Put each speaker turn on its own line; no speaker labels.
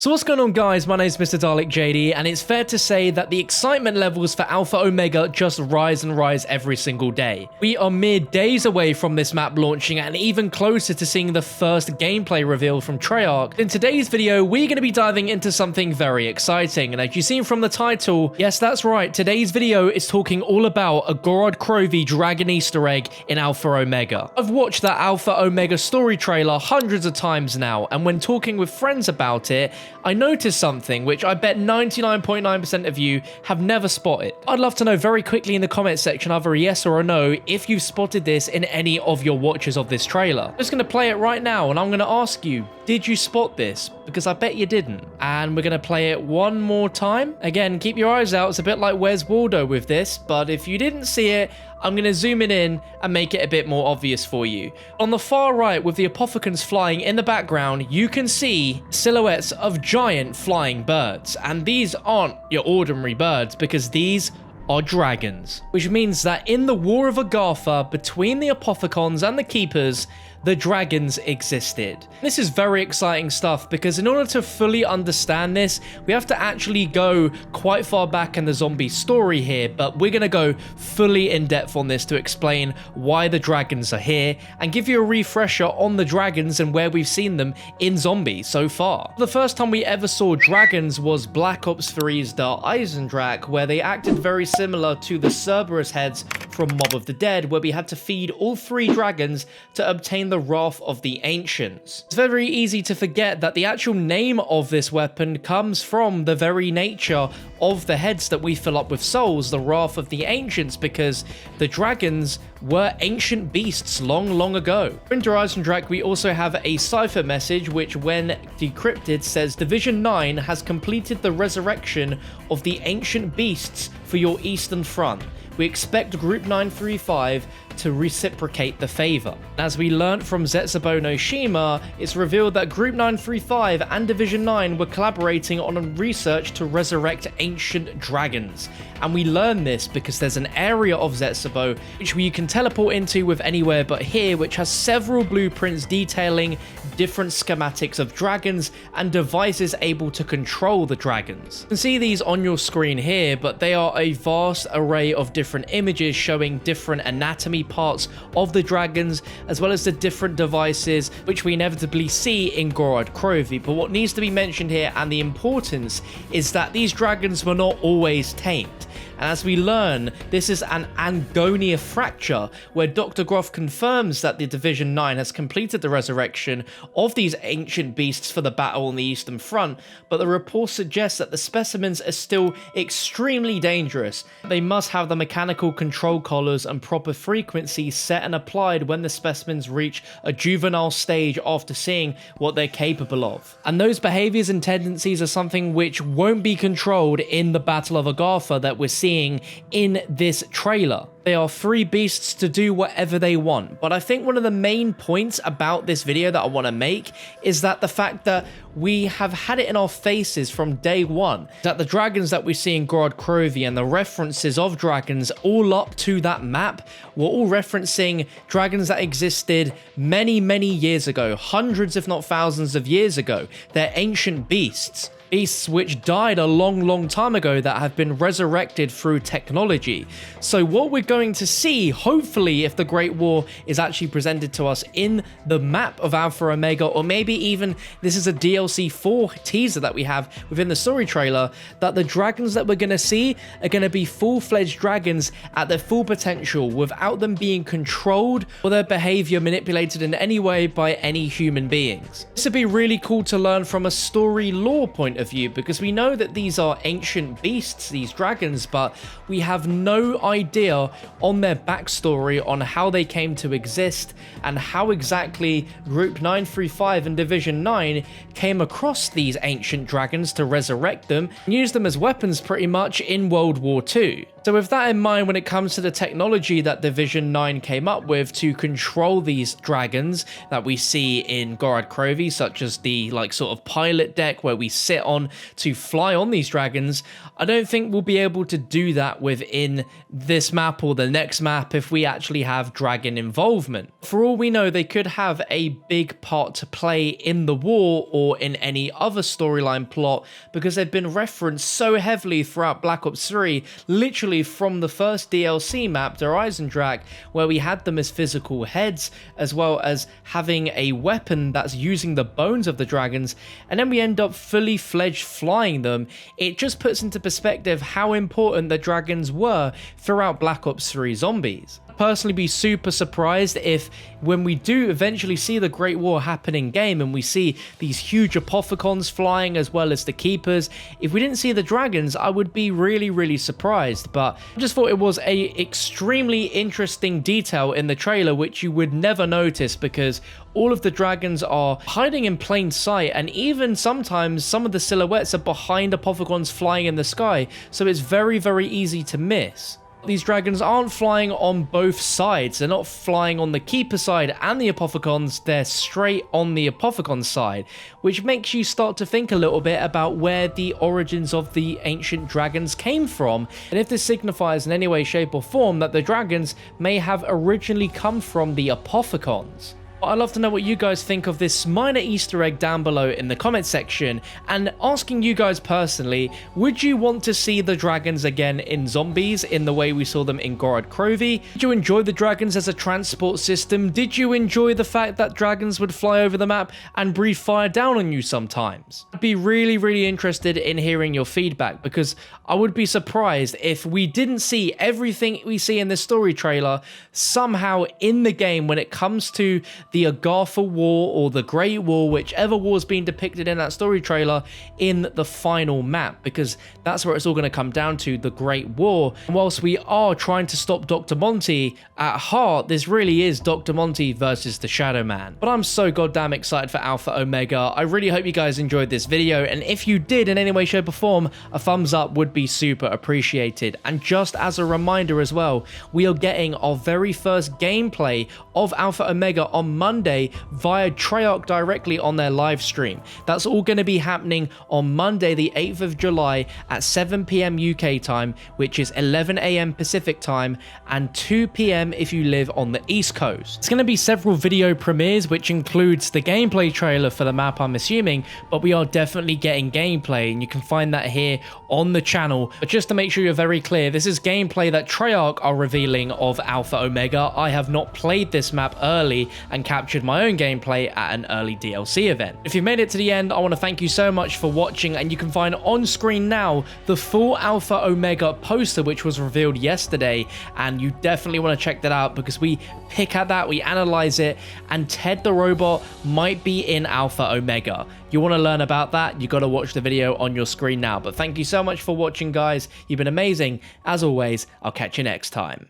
So what's going on, guys? My name is MrDalekJD, and it's fair to say that the excitement levels for Alpha Omega just rise and rise every single day. We are mere days away from this map launching and even closer to seeing the first gameplay reveal from Treyarch. In today's video, we're going to be diving into something very exciting, and as you've seen from the title, yes, that's right, today's video is talking all about a GOROD KROVI dragon Easter egg in Alpha Omega. I've watched that Alpha Omega story trailer hundreds of times now, and when talking with friends about it, I noticed something which I bet 99.9% of you have never spotted. I'd love to know very quickly in the comment section either a yes or a no if you've spotted this in any of your watches of this trailer. I'm just going to play it right now and I'm going to ask you, did you spot this? Because I bet you didn't. And we're going to play it one more time. Again, keep your eyes out. It's a bit like Where's Waldo with this, but if you didn't see it, I'm going to zoom it in and make it a bit more obvious for you. On the far right, with the Apothicons flying in the background, you can see silhouettes of giant flying birds. And these aren't your ordinary birds, because these are dragons. Which means that in the War of Agartha, between the Apothicons and the Keepers, the dragons existed. This is very exciting stuff, because in order to fully understand this, we have to actually go quite far back in the zombie story here, but we're going to go fully in depth on this to explain why the dragons are here and give you a refresher on the dragons and where we've seen them in zombies so far. The first time we ever saw dragons was Black Ops 3's the Eisendrache, where they acted very similar to the Cerberus heads from Mob of the Dead, where we had to feed all three dragons to obtain the wrath of the ancients. It's very easy to forget that the actual name of this weapon comes from the very nature of the heads that we fill up with souls, the wrath of the ancients, because the dragons were ancient beasts long ago. In Eisendrache, we also have a cipher message which, when decrypted, says Division 9 has completed the resurrection of the ancient beasts for your eastern front. We expect Group 935 to reciprocate the favor. As we learnt from Zetsubo no Shima, it's revealed that Group 935 and Division 9 were collaborating on a research to resurrect ancient dragons. And we learn this because there's an area of Zetsubo which you can teleport into with anywhere but here, which has several blueprints detailing different schematics of dragons and devices able to control the dragons. You can see these on your screen here, but they are a vast array of different images showing different anatomy parts of the dragons, as well as the different devices which we inevitably see in GOROD KROVI. But what needs to be mentioned here, and the importance, is that these dragons were not always tamed. And as we learn, this is an Angonia fracture, where Dr. Groff confirms that the Division 9 has completed the resurrection of these ancient beasts for the battle on the Eastern Front, but the report suggests that the specimens are still extremely dangerous. They must have the mechanical control collars and proper frequencies set and applied when the specimens reach a juvenile stage after seeing what they're capable of. And those behaviors and tendencies are something which won't be controlled in the Battle of Agartha that we're seeing in this trailer. They are free beasts to do whatever they want. But I think one of the main points about this video that I want to make is that the fact that we have had it in our faces from day one, that the dragons that we see in GOROD KROVI and the references of dragons all up to that map were all referencing dragons that existed many years ago, hundreds if not thousands of years ago. They're ancient beasts. Beasts which died a long time ago that have been resurrected through technology. So what we're going to see, hopefully, if the Great War is actually presented to us in the map of Alpha Omega, or maybe even this is a DLC 4 teaser that we have within the story trailer, that the dragons that we're going to see are going to be full-fledged dragons at their full potential, without them being controlled or their behavior manipulated in any way by any human beings. This would be really cool to learn from a story lore point of view, because we know that these are ancient beasts, these dragons, but we have no idea on their backstory on how they came to exist and how exactly Group 935 and Division 9 came across these ancient dragons to resurrect them and use them as weapons pretty much in World War II. So with that in mind, when it comes to the technology that Division 9 came up with to control these dragons that we see in GOROD KROVI, such as the sort of pilot deck where we sit on to fly on these dragons, I don't think we'll be able to do that within this map or the next map if we actually have dragon involvement. For all we know, they could have a big part to play in the war or in any other storyline plot because they've been referenced so heavily throughout Black Ops 3, literally from the first DLC map, der Eisendrache, where we had them as physical heads, as well as having a weapon that's using the bones of the dragons, and then we end up fully fledged flying them. It just puts into perspective how important the dragons were throughout Black Ops 3 Zombies. Personally be super surprised if when we do eventually see the Great War happen in game and we see these huge apophicons flying as well as the keepers, if we didn't see the dragons, I would be really surprised. But I just thought it was a extremely interesting detail in the trailer which you would never notice because all of the dragons are hiding in plain sight, and even sometimes some of the silhouettes are behind apophicons flying in the sky, so it's very easy to miss. These dragons aren't flying on both sides. They're not flying on the keeper side and the apophicons, they're straight on the apophicon side, which makes you start to think a little bit about where the origins of the ancient dragons came from, and if this signifies in any way, shape or form that the dragons may have originally come from the apophicons. I'd love to know what you guys think of this minor Easter egg down below in the comment section, and asking you guys personally, would you want to see the dragons again in Zombies in the way we saw them in GOROD KROVI? Did you enjoy the dragons as a transport system? Did you enjoy the fact that dragons would fly over the map and breathe fire down on you sometimes? I'd be really interested in hearing your feedback, because I would be surprised if we didn't see everything we see in this story trailer somehow in the game when it comes to the Agartha War or the Great War, whichever war is being depicted in that story trailer, in the final map, because that's where it's all going to come down to, the Great War. And whilst we are trying to stop Dr. Monty, at heart this really is Dr. Monty versus the Shadow Man. But I'm so goddamn excited for Alpha Omega. I really hope you guys enjoyed this video, and if you did in any way, shape or form, a thumbs up would be super appreciated. And just as a reminder as well, we are getting our very first gameplay of Alpha Omega on Monday via Treyarch directly on their live stream. That's all going to be happening on Monday the 8th of July at 7 PM UK time, which is 11 AM Pacific time and 2 PM if you live on the East Coast. It's going to be several video premieres, which includes the gameplay trailer for the map, I'm assuming, but we are definitely getting gameplay, and you can find that here on the channel. But just to make sure you're very clear, this is gameplay that Treyarch are revealing of Alpha Omega. I have not played this map early and captured my own gameplay at an early DLC event. If you made it to the end, I want to thank you so much for watching, and you can find on screen now the full Alpha Omega poster which was revealed yesterday, and you definitely want to check that out because we pick at that, we analyze it, and Ted the robot might be in Alpha Omega. You want to learn about that, you got to watch the video on your screen now. But thank you so much for watching, guys. You've been amazing. As always, I'll catch you next time.